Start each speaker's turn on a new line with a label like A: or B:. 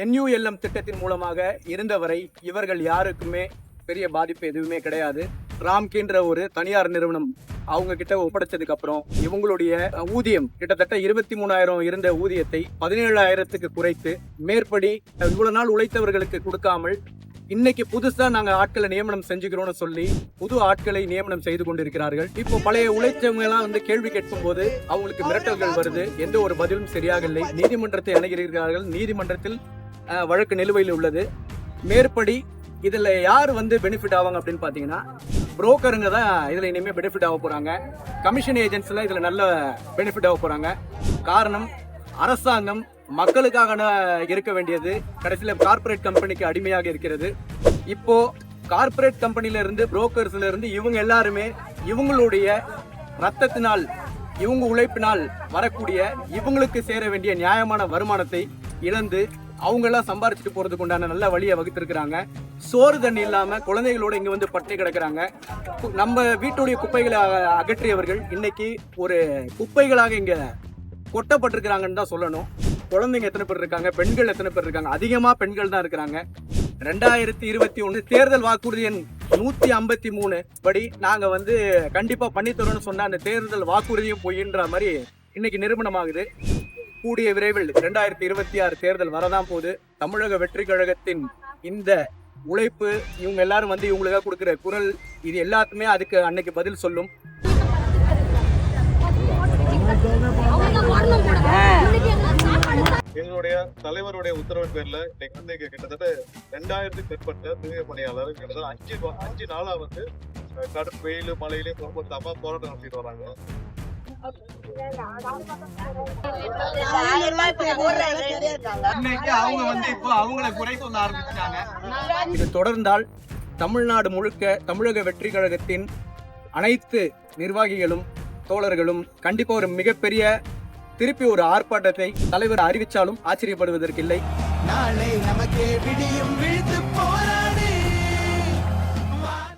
A: NULM திட்டத்தின் மூலமாக இருந்தவரை இவர்கள் யாருக்குமே பெரிய பாதிப்பு எதுவுமே கிடையாது. ராம்கின்ற ஒரு தனியார் நிறுவனம் அவங்க கிட்ட ஒப்படைச்சதுக்கு அப்புறம் இவங்களுடைய ஊதியம் கிட்டத்தட்ட 23,000 இருந்த ஊதியத்தை 17,000க்கு குறைத்து மேற்படி இவ்வளவு நாள் உழைத்தவர்களுக்கு கொடுக்காமல் இன்னைக்கு புதுசா நாங்க ஆட்களை நியமனம் செஞ்சுக்கிறோம்னு சொல்லி புது ஆட்களை நியமனம் செய்து கொண்டிருக்கிறார்கள். இப்போ பழைய உழைச்சவங்க எல்லாம் கேள்வி கேட்கும் போது அவங்களுக்கு மிரட்டல்கள் வருது. எந்த ஒரு பதிலும் சரியாக இல்லை. நீதிமன்றத்தை அணுகிறார்கள். நீதிமன்றத்தில் வழக்கு நிலுவையில் உள்ளது. மேற்படி இதுல யார் பெனிஃபிட் ஆவாங்க அப்படின்னு பாத்தீங்கன்னா புரோக்கருங்க தான் இதுல இனிமே பெனிஃபிட் ஆக போறாங்க. கமிஷன் ஏஜென்ட்ஸ்ல இதுல நல்ல பெனிஃபிட் ஆக போறாங்க. காரணம், அரசாங்கம் மக்களுக்காக இருக்க வேண்டியது கடைசியில கார்ப்பரேட் கம்பெனிக்கு அடிமையாக இருக்கிறது. இப்போ கார்ப்பரேட் கம்பெனில இருந்து புரோக்கர்ஸ்ல இருந்து இவங்க எல்லாருமே இவங்களுடைய ரத்தத்தினால் இவங்க உழைப்பினால் வரக்கூடிய இவங்களுக்கு சேர வேண்டிய நியாயமான வருமானத்தை இழந்து அவங்க எல்லாம் சம்பாரிச்சுட்டு போறதுக்கு உண்டான நல்ல வழியை வகுத்திருக்கிறாங்க. சோறு தண்ணி இல்லாம குழந்தைகளோட இங்க பட்டினி கிடக்குறாங்க. நம்ம வீட்டுடைய குப்பைகளை அகற்றியவர்கள் இன்னைக்கு ஒரு குப்பைகளாக இங்க கொட்டப்பட்டிருக்கிறாங்கன்னு தான் சொல்லணும். குழந்தைங்க எத்தனை பேர் இருக்காங்க, பெண்கள் எத்தனை பேர் இருக்காங்க? அதிகமா பெண்கள் தான் இருக்கிறாங்க. 2021 தேர்தல் வாக்குறுதி எண் 153 படி நாங்க கண்டிப்பா பண்ணித்தரோம்னு சொன்ன அந்த தேர்தல் வாக்குறுதியும் பொய்ன்ற மாதிரி இன்னைக்கு நிரூபணமாகுது. கூடிய விரைவில் 2026 தேர்தல் வரதான் போது. தமிழக வெற்றி கழகத்தின் இந்த உழைப்பு இவங்க எல்லாரும் இவங்களுக்காக கொடுக்கிற குரல் இது எல்லாத்துமே அதுக்கு அன்னைக்கு பதில் சொல்லும்.
B: எங்களுடைய தலைவருடைய உத்தரவின் பேர்ல இன்னைக்கு கிட்டத்தட்ட 2000க்கும் மேற்பட்ட தூய்மை பணியாளர் கிட்டத்தட்ட 5 நாளா கடும் வெயில் மழையிலையும் பொருட்படுத்தாம போராட்டம் நடத்திட்டு வராங்க.
A: இது தொடர்ந்தால் தமிழ்நாடு முழுக்க தமிழக வெற்றி கழகத்தின் அனைத்து நிர்வாகிகளும் தோழர்களும் கண்டிப்பா ஒரு மிகப்பெரிய திருப்பி ஒரு ஆர்ப்பாட்டத்தை தலைவர் அறிவிச்சாலும் ஆச்சரியப்படுவதற்கில்லை. நாளை நமக்கே விடியும் விழுந்து போராடு.